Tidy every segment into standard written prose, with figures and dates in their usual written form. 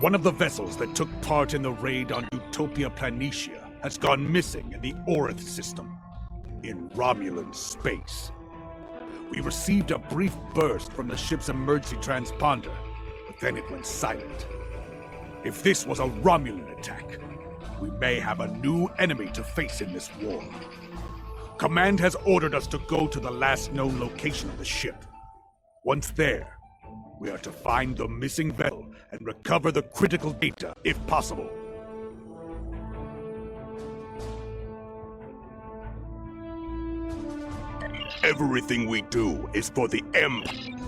One of the vessels that took part in the raid on Utopia Planitia has gone missing in the Orith system, in Romulan space. We received a brief burst from the ship's emergency transponder, but then it went silent. If this was a Romulan attack, we may have a new enemy to face in this war. Command has ordered us to go to the last known location of the ship. Once there, we are to find the missing vessel and recover the critical data, if possible. Everything we do is for the Empire.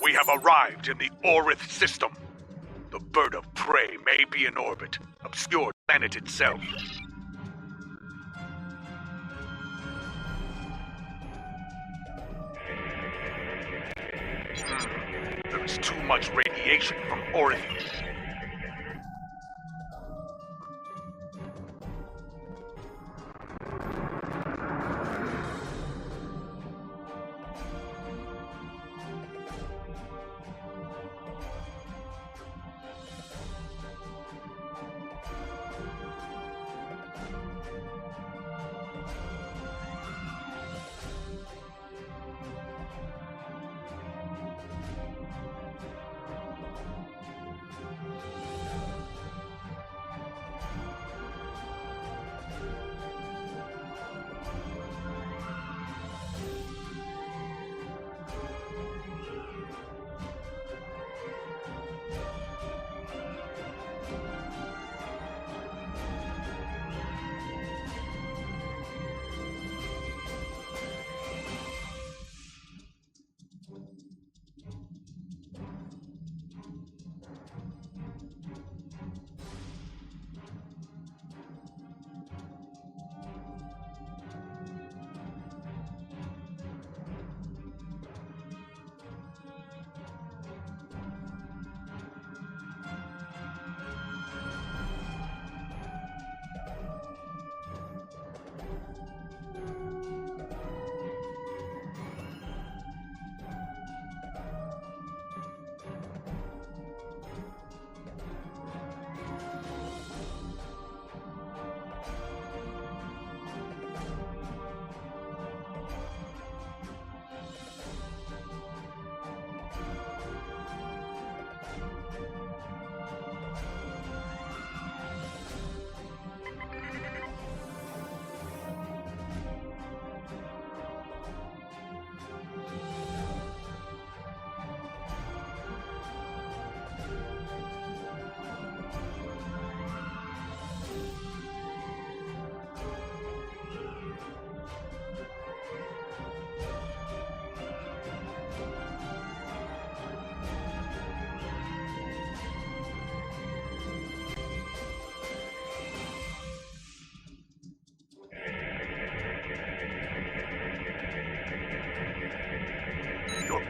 We have arrived in the Orith system. The bird of prey may be in orbit, obscured the planet itself. There is too much radiation from Orith.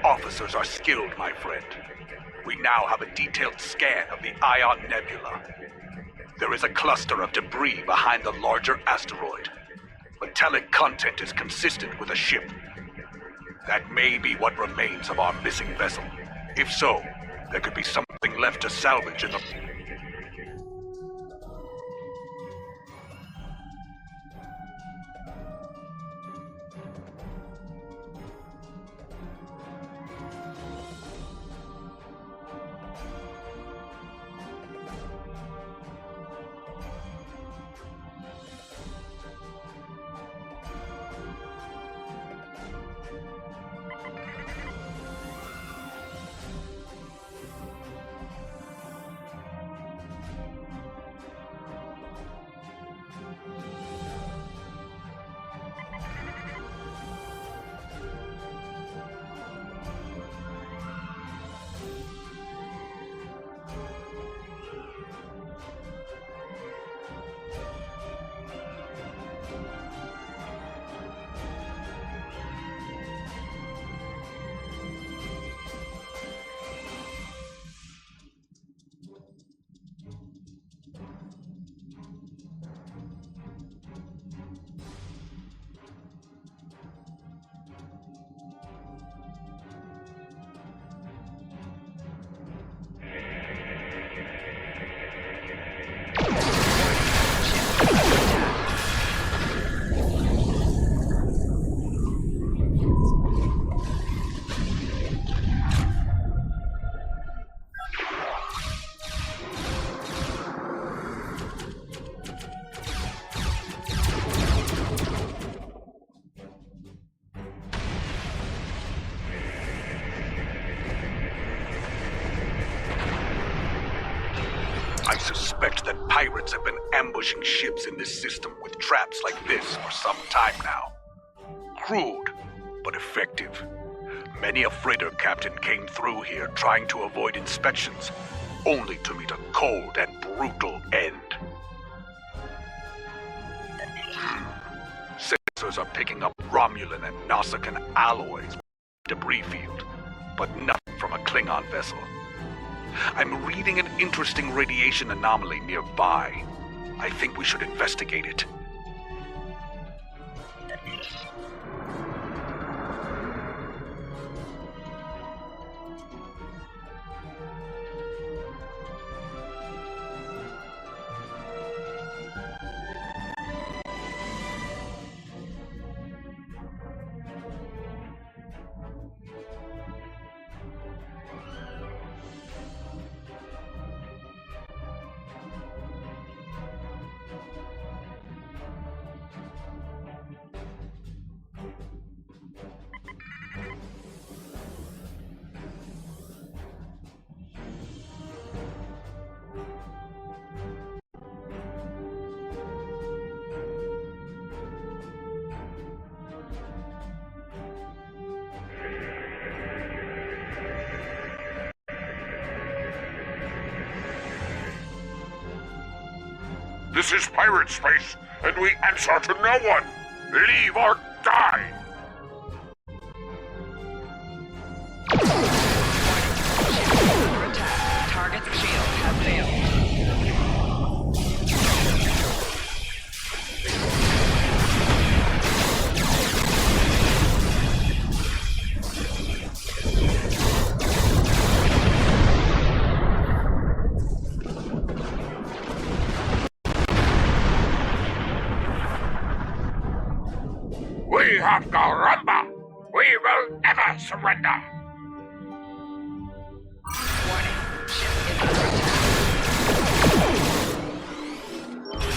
Officers are skilled, my friend. We now have a detailed scan of the Ion Nebula. There is a cluster of debris behind the larger asteroid. Metallic content is consistent with a ship. That may be what remains of our missing vessel. If so, there could be something left to salvage in the... I suspect that pirates have been ambushing ships in this system with traps like this for some time now. Crude, but effective. Many a freighter captain came through here trying to avoid inspections, only to meet a cold and brutal end. Sensors are picking up Romulan and Nausicaan alloys from the debris field, but nothing from a Klingon vessel. I'm reading an interesting radiation anomaly nearby. I think we should investigate it. This is pirate space, and we answer to no one! Leave or die! Under attack. Target's shield has failed. We have Garamba! We will never surrender! Warning. Ship is under attack.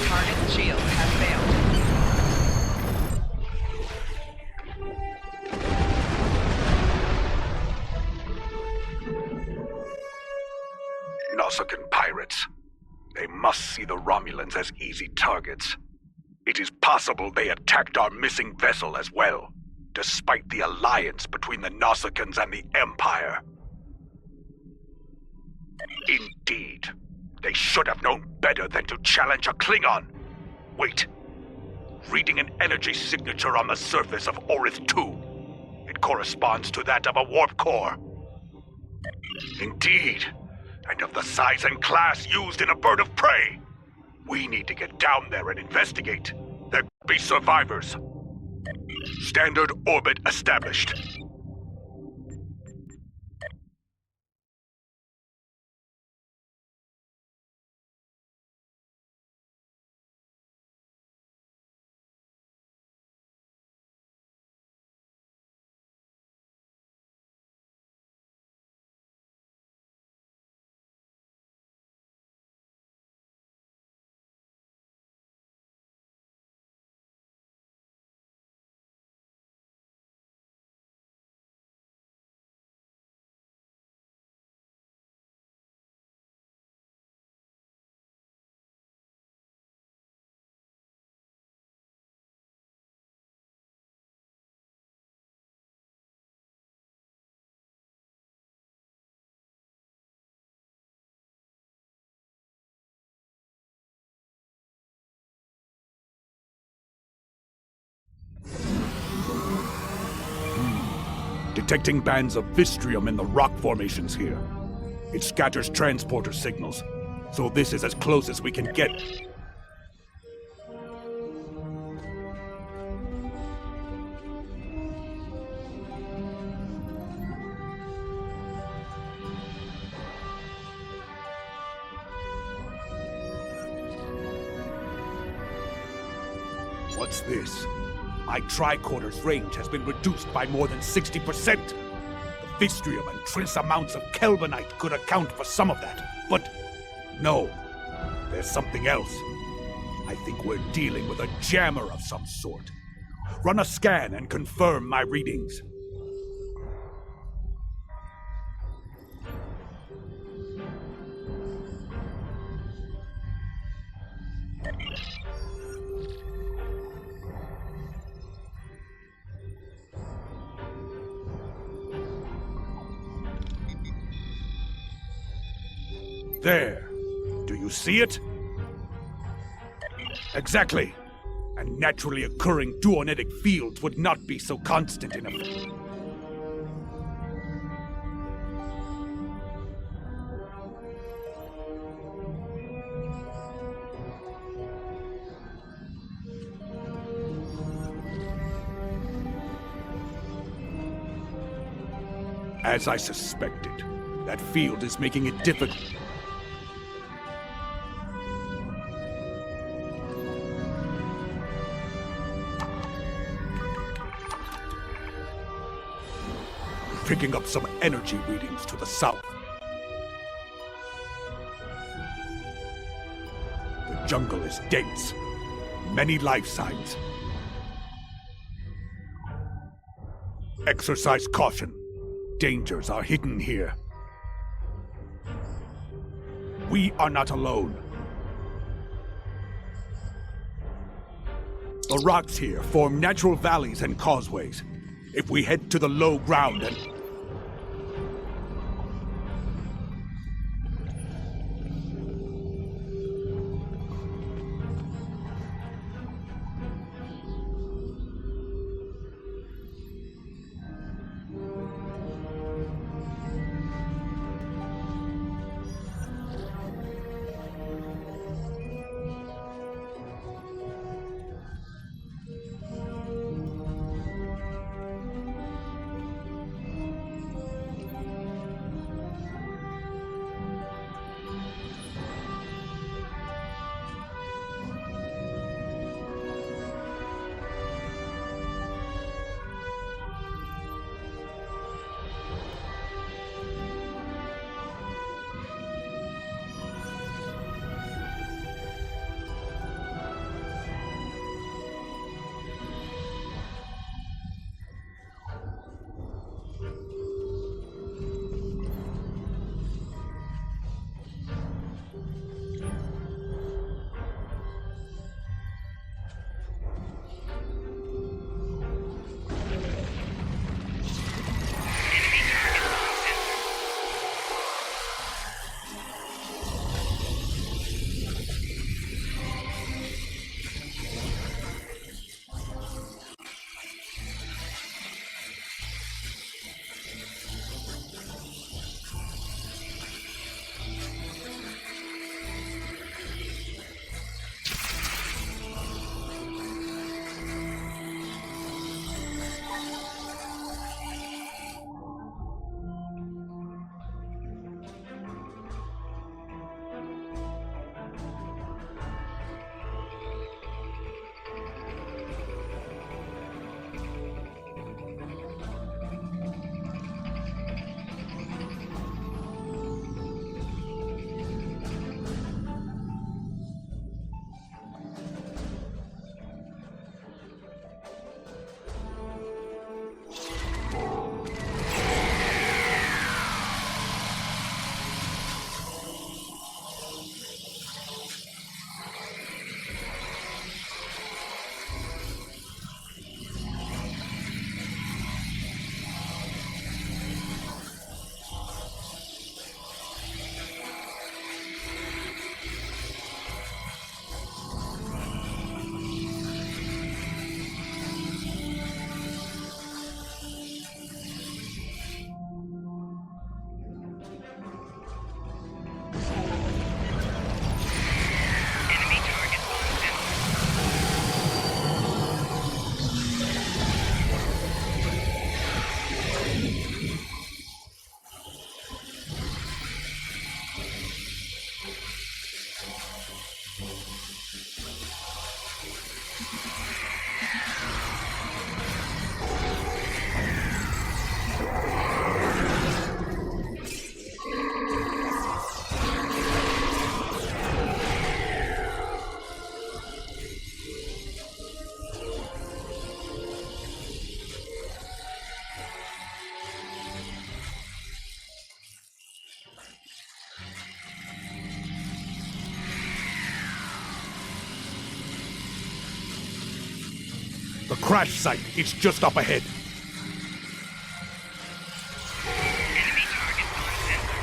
Target's shield has failed. Nausicaan pirates. They must see the Romulans as easy targets. It is possible they attacked our missing vessel as well, despite the alliance between the Nausicans and the Empire. Indeed. They should have known better than to challenge a Klingon. Wait. Reading an energy signature on the surface of Orith 2. It corresponds to that of a warp core. Indeed. And of the size and class used in a bird of prey. We need to get down there and investigate. There could be survivors. Standard orbit established. Detecting bands of Vistrium in the rock formations here. It scatters transporter signals, so this is as close as we can get. What's this? My tricorder's range has been reduced by more than 60%. The Vistrium and trace amounts of Kelvinite could account for some of that. But no, there's something else. I think we're dealing with a jammer of some sort. Run a scan and confirm my readings. There. Do you see it? Exactly. And naturally occurring duonetic fields would not be so constant in a... As I suspected, that field is making it difficult. Picking up some energy readings to the south. The jungle is dense. Many life signs. Exercise caution. Dangers are hidden here. We are not alone. The rocks here form natural valleys and causeways. If we head to the low ground and... The crash site is just up ahead. Enemy target on center.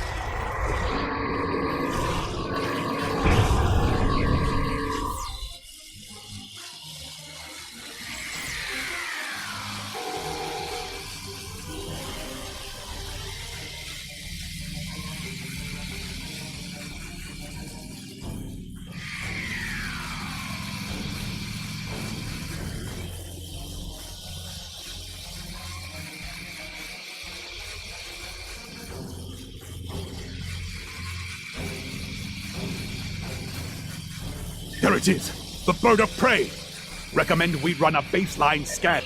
it is! The bird of prey! Recommend we run a baseline scan.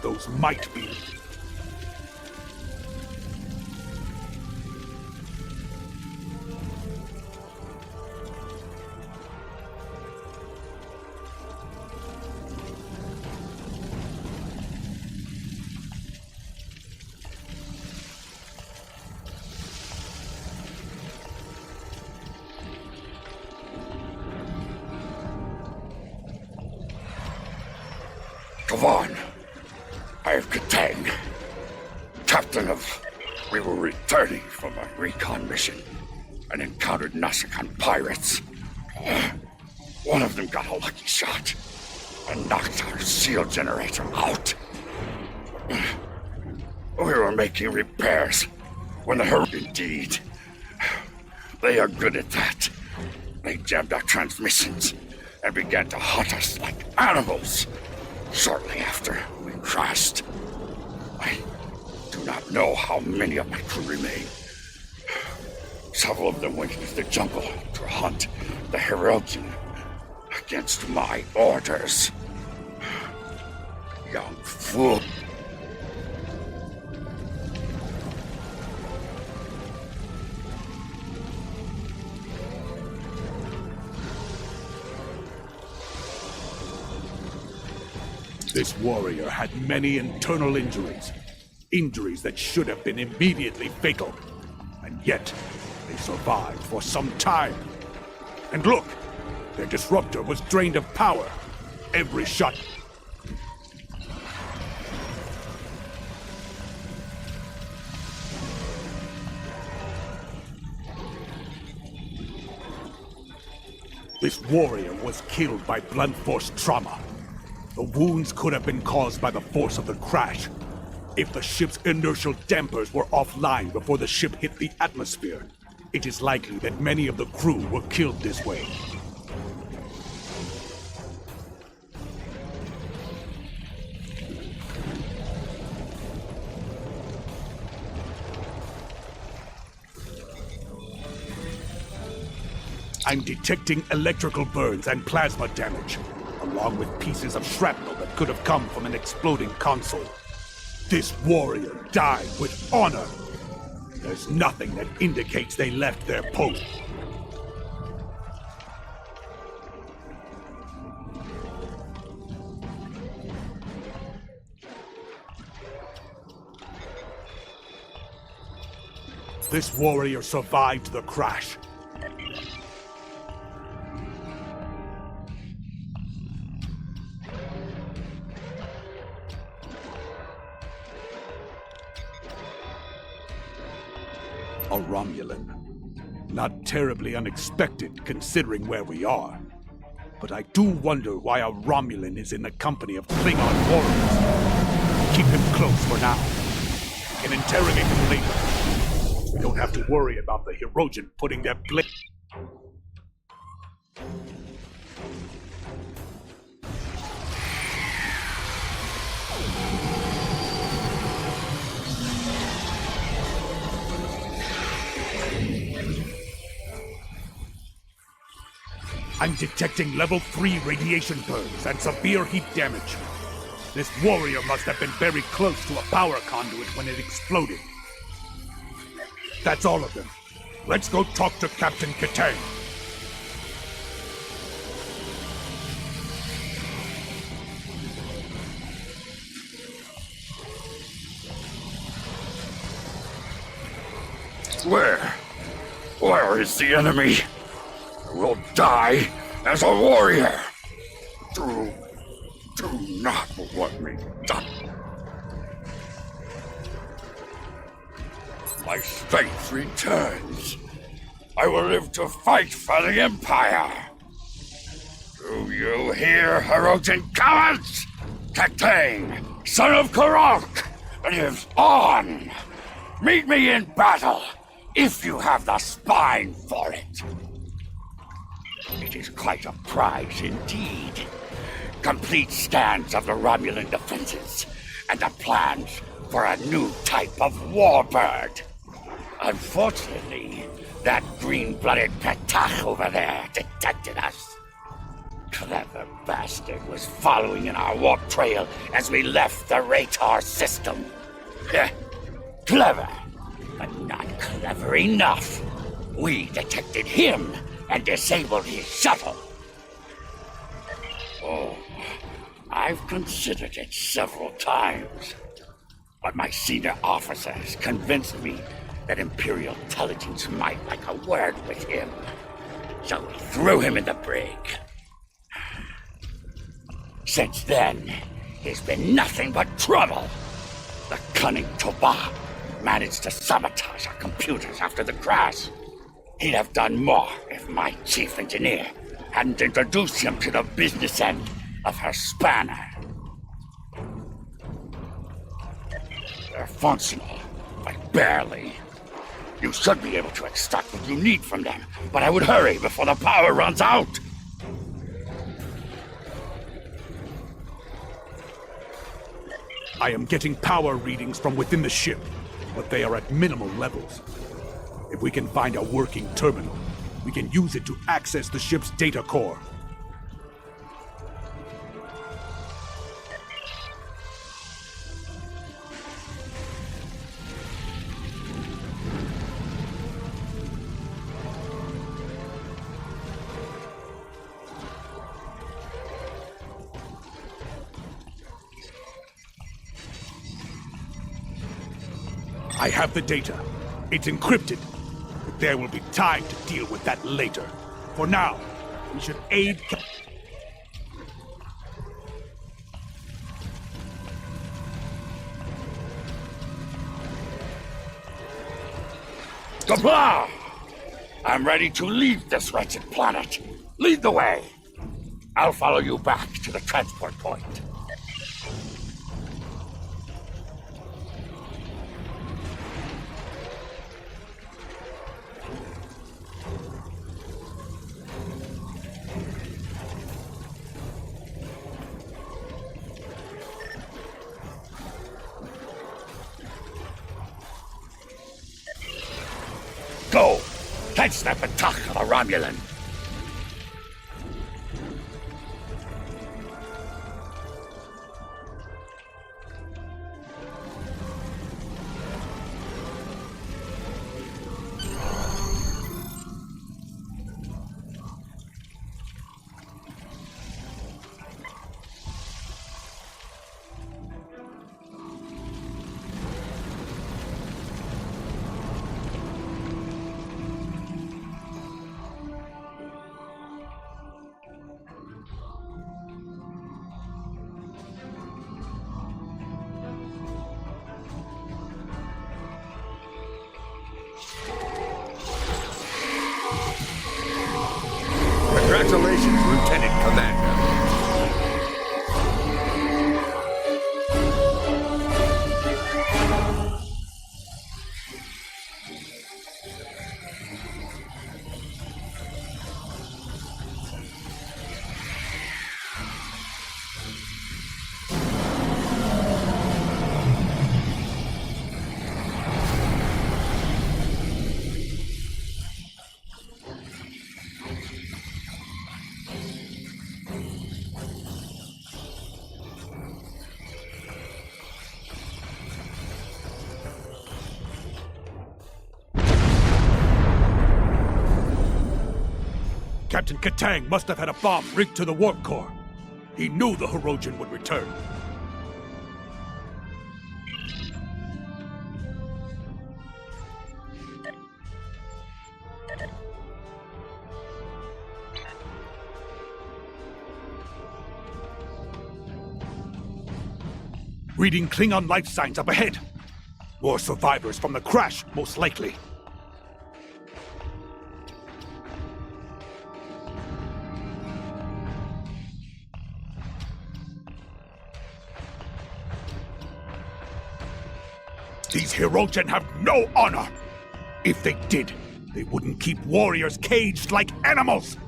Those might be... Kavan, I have Katang, captain of... We were returning from a recon mission and encountered Nasakan pirates. One of them got a lucky shot and knocked our seal generator out. We were making repairs when the indeed. They are good at that. They jammed our transmissions and began to hunt us like animals. Shortly after, we crashed. I do not know how many of my crew remain. Several of them went into the jungle to hunt the Hirogen against my orders. Young fool. This warrior had many internal injuries. Injuries that should have been immediately fatal. And yet, they survived for some time. And look! Their disruptor was drained of power. Every shot... This warrior was killed by blunt force trauma. The wounds could have been caused by the force of the crash. If the ship's inertial dampers were offline before the ship hit the atmosphere, it is likely that many of the crew were killed this way. I'm detecting electrical burns and plasma damage, along with pieces of shrapnel that could have come from an exploding console. This warrior died with honor. There's nothing that indicates they left their post. This warrior survived the crash. A Romulan. Not terribly unexpected considering where we are. But I do wonder why a Romulan is in the company of Klingon warriors. Keep him close for now. We can interrogate him later. We don't have to worry about the Hirogen putting their blade... I'm detecting level 3 radiation burns and severe heat damage. This warrior must have been very close to a power conduit when it exploded. That's all of them. Let's go talk to Captain Katang. Where is the enemy? I will die as a warrior. Do not want me done. My strength returns. I will live to fight for the Empire. Do you hear, Hirogen cowards? Katang, son of Karok, lives on. Meet me in battle, if you have the spine for it. It is quite a prize indeed. complete scans of the Romulan defenses, and the plans for a new type of warbird. Unfortunately, that green-blooded Petach over there detected us. Clever bastard was following in our warp trail as we left the Ratar system. Clever, but not clever enough. We detected him and disabled his shuttle. Oh, I've considered it several times, but my senior officers convinced me that Imperial intelligence might like a word with him. So we threw him in the brig. Since then, he's been nothing but trouble. The cunning Toba managed to sabotage our computers after the crash. He'd have done more if my chief engineer hadn't introduced him to the business end of her spanner. They're functional, but barely. You should be able to extract what you need from them, but I would hurry before the power runs out. I am getting power readings from within the ship, but they are at minimal levels. If we can find a working terminal, we can use it to access the ship's data core. I have the data. It's encrypted. But there will be time to deal with that later. For now, we should aid... Goodbye! I'm ready to leave this wretched planet. Lead the way. I'll follow you back to the transport point. Go! Catch that Petach of a Romulan! Congratulations, Lieutenant Commander. Captain Katang must have had a bomb rigged to the warp core. He knew the Hirogen would return. Reading Klingon life signs up ahead. More survivors from the crash, most likely. These Hirogen have no honor. If they did, they wouldn't keep warriors caged like animals.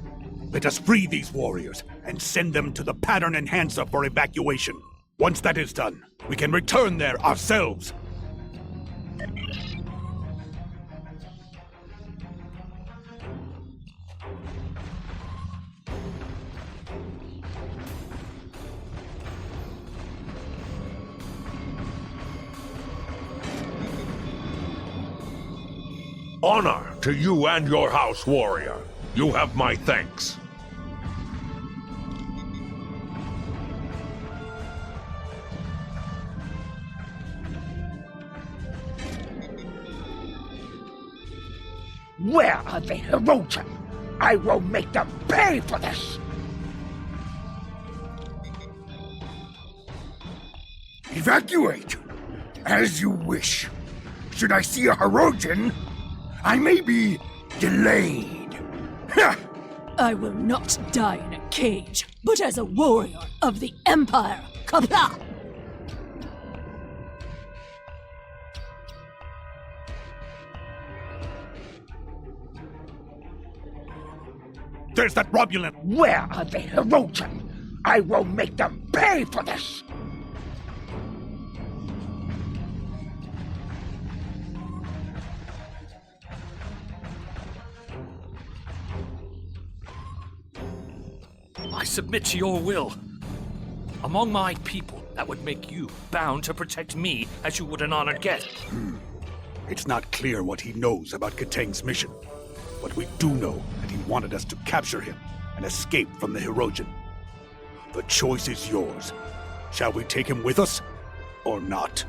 Let us free these warriors and send them to the pattern enhancer for evacuation. Once that is done, we can return there ourselves. Honor to you and your house, warrior. You have my thanks. Where are the Hirogen? I will make them pay for this! Evacuate! As you wish. Should I see a Hirogen, I may be delayed. I will not die in a cage, but as a warrior of the Empire. Kapla! There's that Romulan! Where are the Hirogen? I will make them pay for this! I submit to your will. Among my people, that would make you bound to protect me as you would an honored guest. It's not clear what he knows about Katang's mission, but we do know that he wanted us to capture him and escape from the Hirogen. The choice is yours. Shall we take him with us, or not?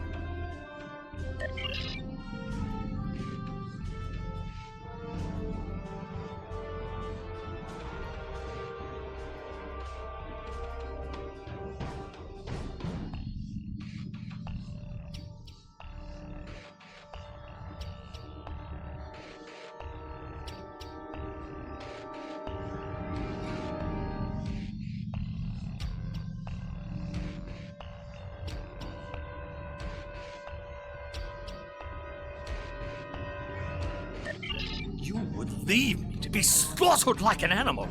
You would leave me to be slaughtered like an animal.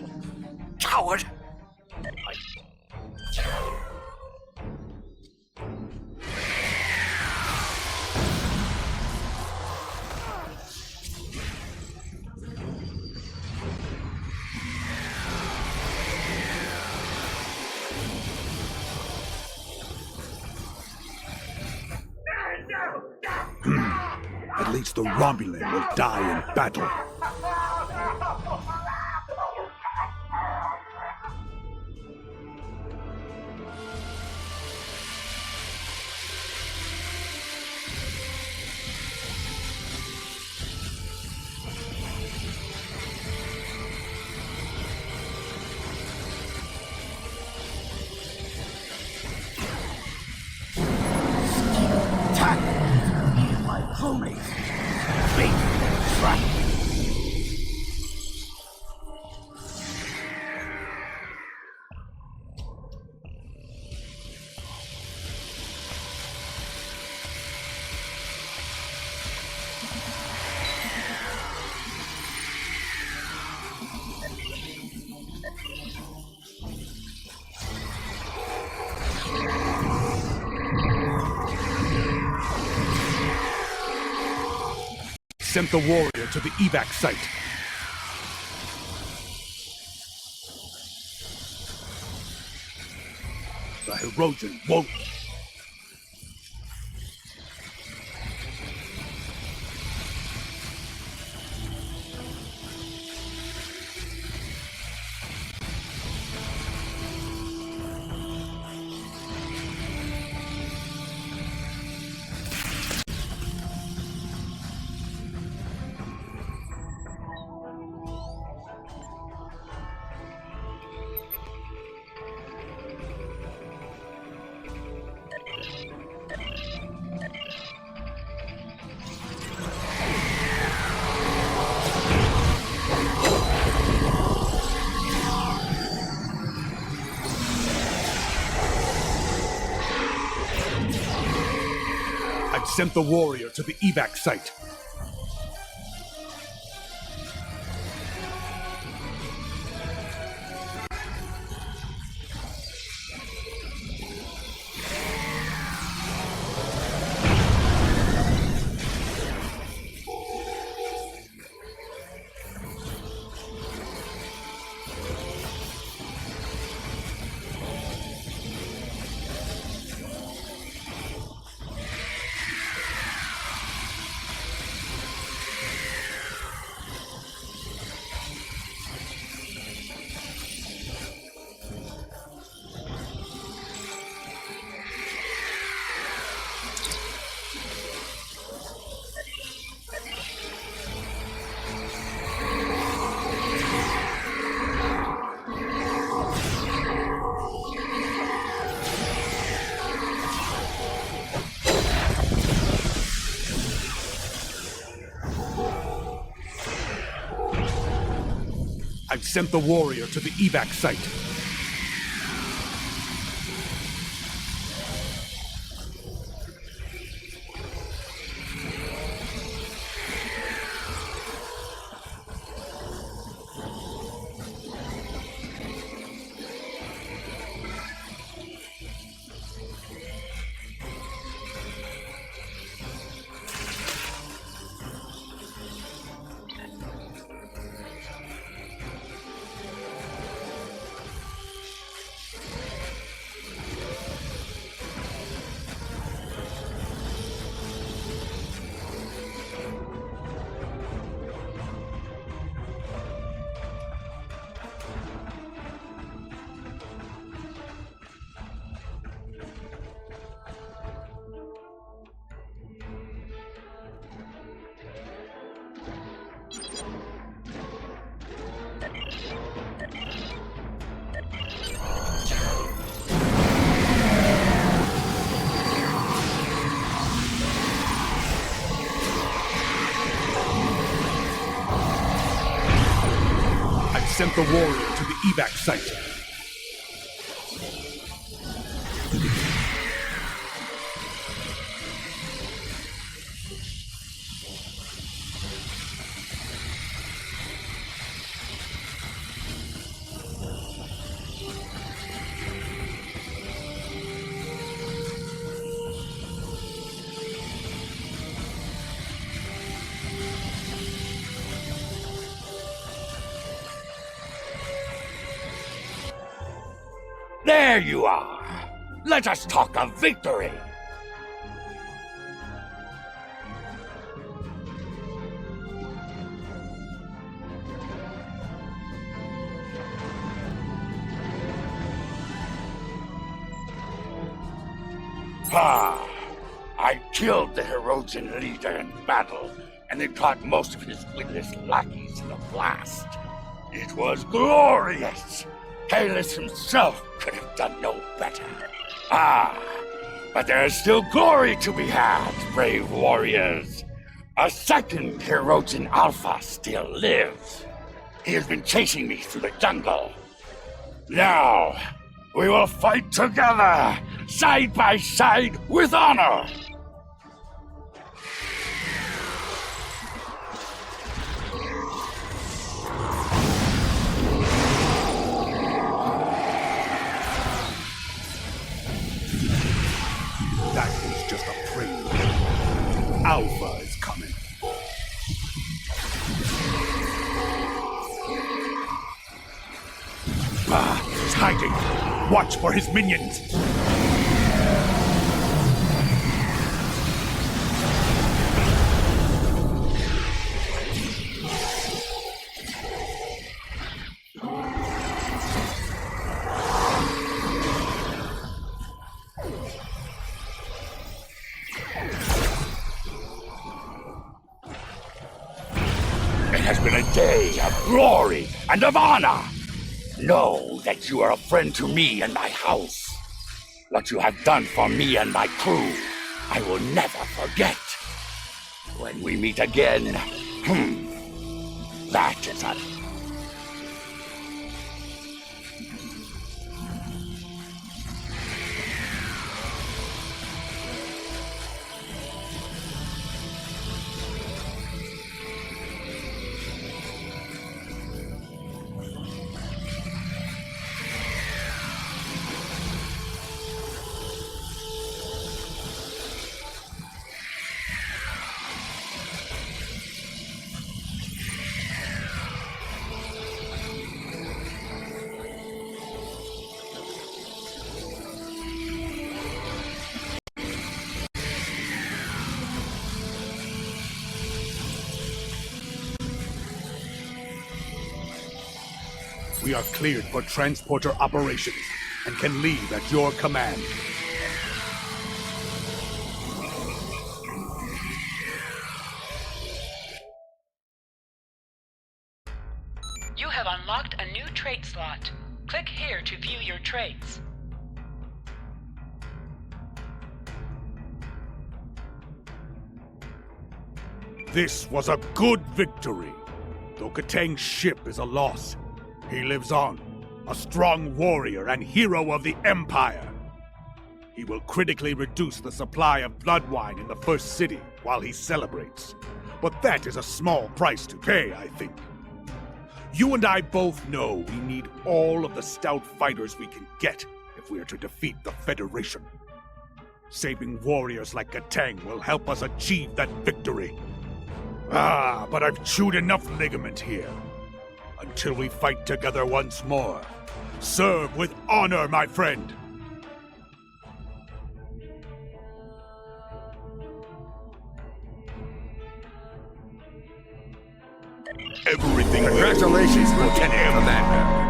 Coward! At least the Romulan will die in battle. Holy! Big trap! Sent the warrior to the evac site. The Hirogen won't. I've sent the warrior to the evac site. I've sent the warrior to the evac site. Sent the warrior to the evac site. There you are! Let us talk of victory! I killed the Herodian leader in battle, and then caught most of his witless lackeys in a blast. It was glorious! Kalis himself could have done no better. But there is still glory to be had, brave warriors. A second Herodian Alpha still lives. He has been chasing me through the jungle. Now, we will fight together, side by side, with honor. That was just a prelude. Alpha is coming. He's hiding. Watch for his minions. It has been a day of glory and of honor. Know that you are a friend to me and my house. What you have done for me and my crew, I will never forget. When we meet again, that is a... We are cleared for transporter operations and can leave at your command. You have unlocked a new trait slot. Click here to view your traits. This was a good victory. Though Katang's ship is a loss, He lives on, a strong warrior and hero of the Empire. He will critically reduce the supply of blood wine in the first city while he celebrates. But that is a small price to pay, I think. You and I both know we need all of the stout fighters we can get if we are to defeat the Federation. Saving warriors like Katang will help us achieve that victory. But I've chewed enough ligament here. Until we fight together once more. Serve with honor, my friend! Everything. Congratulations, Lieutenant Commander.